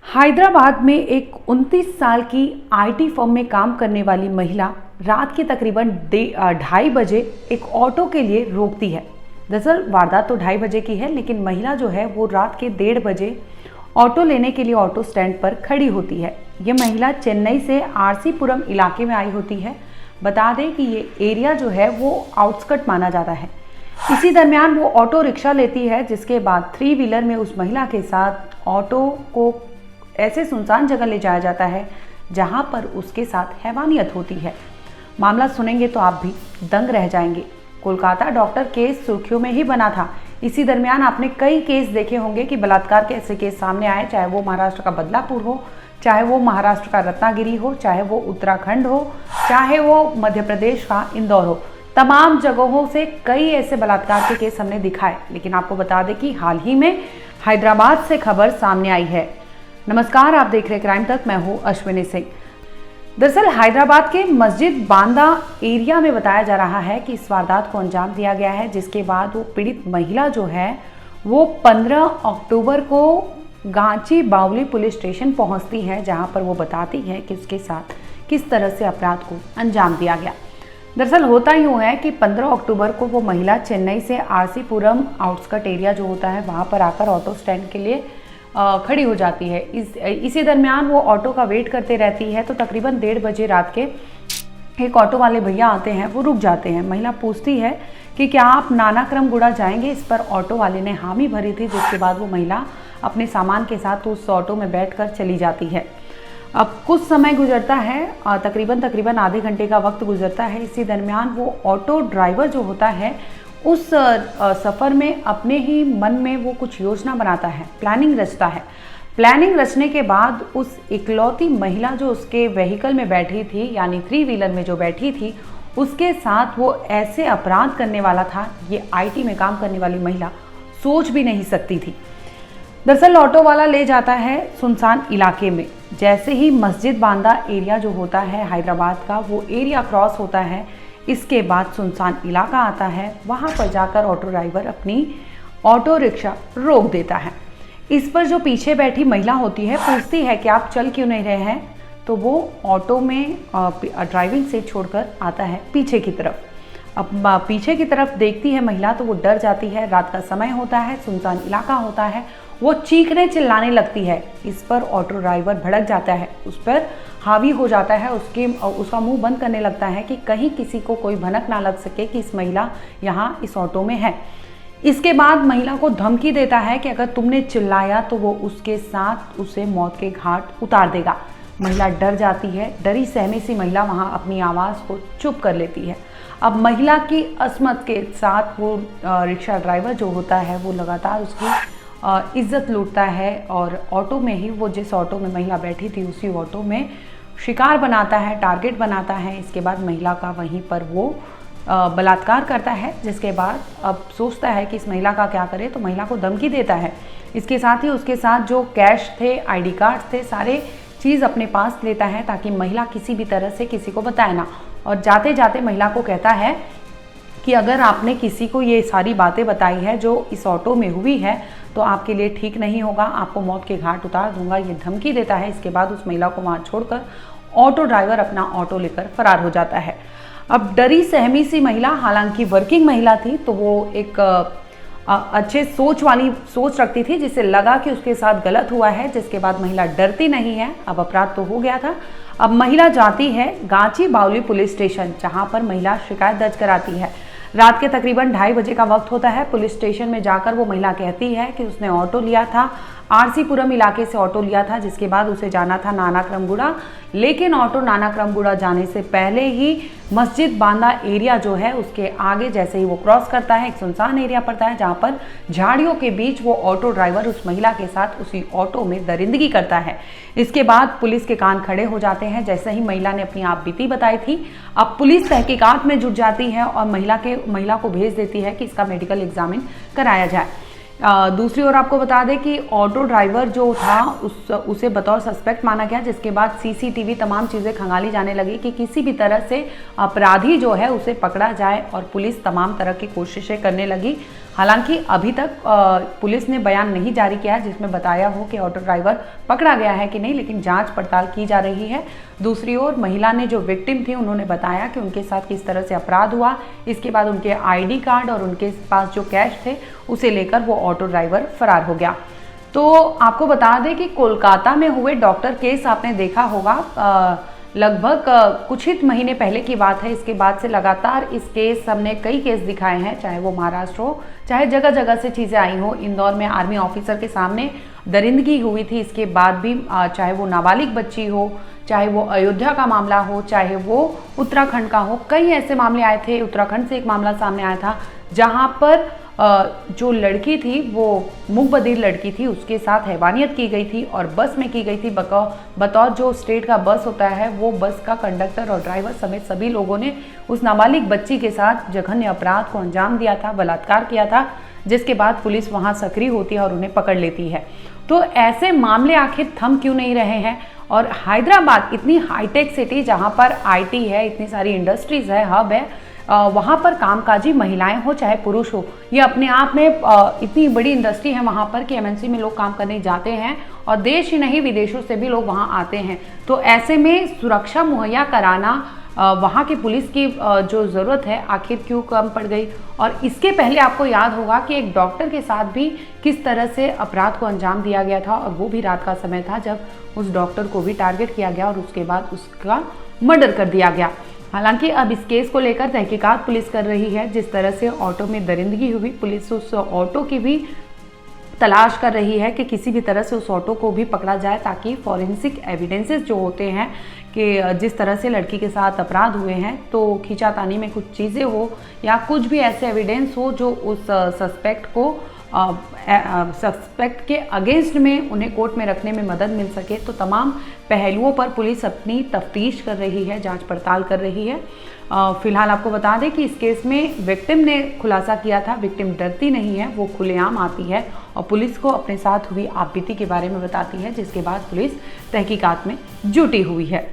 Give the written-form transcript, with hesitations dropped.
हैदराबाद में एक 29 साल की आईटी फर्म में काम करने वाली महिला रात के तकरीबन 2:30 बजे एक ऑटो के लिए रोकती है। दरअसल वारदात तो 2:30 बजे की है, लेकिन महिला जो है वो रात के 1:30 बजे ऑटो लेने के लिए ऑटो स्टैंड पर खड़ी होती है। ये महिला चेन्नई से आरसी पुरम इलाके में आई होती है। बता दें कि ये एरिया जो है वो आउटस्कर्ट माना जाता है। इसी दरमियान वो ऑटो रिक्शा लेती है, जिसके बाद 3 व्हीलर में उस महिला के साथ ऑटो को ऐसे सुनसान जगह ले जाया जाता है जहां पर उसके साथ हैवानियत होती है। मामला सुनेंगे तो आप भी दंग रह जाएंगे। कोलकाता डॉक्टर केस सुर्खियों में ही बना था। इसी दरमियान आपने कई केस देखे होंगे कि बलात्कार के ऐसे केस सामने आए, चाहे वो महाराष्ट्र का बदलापुर हो, चाहे वो महाराष्ट्र का रत्नागिरी हो, चाहे वो उत्तराखंड हो, चाहे वो मध्य प्रदेश का इंदौर हो। तमाम जगहों से कई ऐसे बलात्कार के केस हमने दिखाए, लेकिन आपको बता दें कि हाल ही में हैदराबाद से खबर सामने आई है। नमस्कार, आप देख रहे क्राइम तक, मैं हूं अश्विनी सिंह। दरअसल हैदराबाद के मस्जिद बांदा एरिया में बताया जा रहा है कि इस वारदात को अंजाम दिया गया है, जिसके बाद वो पीड़ित महिला जो है वो 15 अक्टूबर को गांची बावली पुलिस स्टेशन पहुंचती है, जहां पर वो बताती है कि उसके साथ किस तरह से अपराध को अंजाम दिया गया। दरअसल होता यूँ है कि 15 अक्टूबर को वो महिला चेन्नई से आरसी पुरम आउटस्कर्ट एरिया जो होता है वहाँ पर आकर ऑटो स्टैंड के लिए खड़ी हो जाती है। इसी दरमियान वो ऑटो का वेट करते रहती है, तो तकरीबन 1:30 बजे रात के एक ऑटो वाले भैया आते हैं, वो रुक जाते हैं। महिला पूछती है कि क्या आप नानाक्रमगुड़ा जाएंगे। इस पर ऑटो वाले ने हामी भरी थी, जिसके बाद वो महिला अपने सामान के साथ उस ऑटो में बैठकर चली जाती है। अब कुछ समय गुजरता है, तकरीबन आधे घंटे का वक्त गुजरता है। इसी दरमियान वो ऑटो ड्राइवर जो होता है उस सफ़र में अपने ही मन में वो कुछ योजना बनाता है, प्लानिंग रचता है। प्लानिंग रचने के बाद उस इकलौती महिला जो उसके व्हीकल में बैठी थी, यानी 3 व्हीलर में जो बैठी थी, उसके साथ वो ऐसे अपराध करने वाला था, ये आईटी में काम करने वाली महिला सोच भी नहीं सकती थी। दरअसल ऑटो वाला ले जाता है सुनसान इलाके में। जैसे ही मस्जिद बांदा एरिया जो होता है हैदराबाद का, वो एरिया क्रॉस होता है, इसके बाद सुनसान इलाका आता है। वहाँ पर जाकर ऑटो ड्राइवर अपनी ऑटो रिक्शा रोक देता है। इस पर जो पीछे बैठी महिला होती है पूछती है कि आप चल क्यों नहीं रहे हैं, तो वो ऑटो में ड्राइविंग सीट छोड़कर आता है पीछे की तरफ। अब पीछे की तरफ देखती है महिला तो वो डर जाती है। रात का समय होता है, सुनसान इलाका होता है, वो चीखने चिल्लाने लगती है। इस पर ऑटो ड्राइवर भड़क जाता है, उस पर हावी हो जाता है, उसका मुंह बंद करने लगता है कि कहीं किसी को कोई भनक ना लग सके कि इस महिला यहाँ इस ऑटो में है। इसके बाद महिला को धमकी देता है कि अगर तुमने चिल्लाया तो वो उसके साथ उसे मौत के घाट उतार देगा। महिला डर जाती है। डरी सहमी सी महिला वहाँ अपनी आवाज़ को चुप कर लेती है। अब महिला की असमत के साथ वो रिक्शा ड्राइवर जो होता है वो लगातार उसकी इज्जत लूटता है, और ऑटो में ही, वो जिस ऑटो में महिला बैठी थी उसी ऑटो में शिकार बनाता है, टारगेट बनाता है। इसके बाद महिला का वहीं पर वो बलात्कार करता है, जिसके बाद अब सोचता है कि इस महिला का क्या करे, तो महिला को धमकी देता है। इसके साथ ही उसके साथ जो कैश थे, आईडी कार्ड थे, सारे चीज़ अपने पास लेता है ताकि महिला किसी भी तरह से किसी को बताए ना। और जाते जाते महिला को कहता है कि अगर आपने किसी को ये सारी बातें बताई है जो इस ऑटो में हुई है तो आपके लिए ठीक नहीं होगा, आपको मौत के घाट उतार दूंगा, ये धमकी देता है। इसके बाद उस महिला को वहाँ छोड़कर ऑटो ड्राइवर अपना ऑटो लेकर फरार हो जाता है। अब डरी सहमी सी महिला, हालांकि वर्किंग महिला थी, तो वो एक अच्छे सोच रखती थी, जिससे लगा कि उसके साथ गलत हुआ है। जिसके बाद महिला डरती नहीं है। अब अपराध तो हो गया था। अब महिला जाती है गांची बावली पुलिस स्टेशन, जहां पर महिला शिकायत दर्ज कराती है। रात के तकरीबन 2:30 बजे का वक्त होता है। पुलिस स्टेशन में जाकर वो महिला कहती है कि उसने ऑटो लिया था, आरसी पुरम इलाके से ऑटो लिया था, जिसके बाद उसे जाना था नानाक्रमगुड़ा, लेकिन ऑटो नानाक्रमगुड़ा जाने से पहले ही मस्जिद बांदा एरिया जो है उसके आगे जैसे ही वो क्रॉस करता है, एक सुनसान एरिया पड़ता है, जहाँ पर झाड़ियों के बीच वो ऑटो ड्राइवर उस महिला के साथ उसी ऑटो में दरिंदगी करता है। इसके बाद पुलिस के कान खड़े हो जाते हैं, जैसे ही महिला ने अपनी आप बीती बताई थी। अब पुलिस तहकीकात में जुट जाती है और महिला को भेज देती है कि इसका मेडिकल एग्जामिन कराया जाए। दूसरी ओर आपको बता दें कि ऑटो ड्राइवर जो था उसे बतौर सस्पेक्ट माना गया, जिसके बाद सीसीटीवी तमाम चीज़ें खंगाली जाने लगी कि किसी भी तरह से अपराधी जो है उसे पकड़ा जाए, और पुलिस तमाम तरह की कोशिशें करने लगी। हालांकि अभी तक पुलिस ने बयान नहीं जारी किया है जिसमें बताया हो कि ऑटो ड्राइवर पकड़ा गया है कि नहीं, लेकिन जांच पड़ताल की जा रही है। दूसरी ओर महिला ने जो विक्टिम थी उन्होंने बताया कि उनके साथ किस तरह से अपराध हुआ। इसके बाद उनके आईडी कार्ड और उनके पास जो कैश थे उसे लेकर वो ऑटो ड्राइवर फरार हो गया। तो आपको बता दें कि कोलकाता में हुए डॉक्टर केस आपने देखा होगा, लगभग कुछ ही महीने पहले की बात है। इसके बाद से लगातार इस केस हमने कई केस दिखाए हैं, चाहे वो महाराष्ट्र हो, चाहे जगह जगह से चीज़ें आई हो। इंदौर में आर्मी ऑफिसर के सामने दरिंदगी हुई थी, इसके बाद भी चाहे वो नाबालिग बच्ची हो, चाहे वो अयोध्या का मामला हो, चाहे वो उत्तराखंड का हो, कई ऐसे मामले आए थे। उत्तराखंड से एक मामला सामने आया था जहाँ पर जो लड़की थी वो मूक बधिर लड़की थी, उसके साथ हैवानियत की गई थी और बस में की गई थी। बतौर जो स्टेट का बस होता है, वो बस का कंडक्टर और ड्राइवर समेत सभी लोगों ने उस नाबालिग बच्ची के साथ जघन्य अपराध को अंजाम दिया था, बलात्कार किया था, जिसके बाद पुलिस वहां सक्रिय होती है और उन्हें पकड़ लेती है। तो ऐसे मामले आखिर थम क्यों नहीं रहे हैं? और हैदराबाद इतनी हाईटेक सिटी जहाँ पर IT है, इतनी सारी इंडस्ट्रीज है, हब है, वहाँ पर कामकाजी महिलाएं हो चाहे पुरुष हो, ये अपने आप में इतनी बड़ी इंडस्ट्री है वहाँ पर कि MNC में लोग काम करने जाते हैं और देश ही नहीं विदेशों से भी लोग वहाँ आते हैं। तो ऐसे में सुरक्षा मुहैया कराना वहाँ की पुलिस की जो ज़रूरत है आखिर क्यों कम पड़ गई? और इसके पहले आपको याद होगा कि एक डॉक्टर के साथ भी किस तरह से अपराध को अंजाम दिया गया था, और वो भी रात का समय था जब उस डॉक्टर को भी टारगेट किया गया और उसके बाद उसका मर्डर कर दिया गया। हालांकि अब इस केस को लेकर तहकीकात पुलिस कर रही है। जिस तरह से ऑटो में दरिंदगी हुई, पुलिस उस ऑटो की भी तलाश कर रही है कि किसी भी तरह से उस ऑटो को भी पकड़ा जाए, ताकि फॉरेंसिक एविडेंसेस जो होते हैं कि जिस तरह से लड़की के साथ अपराध हुए हैं तो खींचातानी में कुछ चीज़ें हो या कुछ भी ऐसे एविडेंस हो जो उस सस्पेक्ट के अगेंस्ट में उन्हें कोर्ट में रखने में मदद मिल सके। तो तमाम पहलुओं पर पुलिस अपनी तफ्तीश कर रही है, जांच पड़ताल कर रही है। फिलहाल आपको बता दें कि इस केस में विक्टिम ने खुलासा किया था। विक्टिम डरती नहीं है, वो खुलेआम आती है और पुलिस को अपने साथ हुई आपबीती के बारे में बताती है, जिसके बाद पुलिस तहकीकात में जुटी हुई है।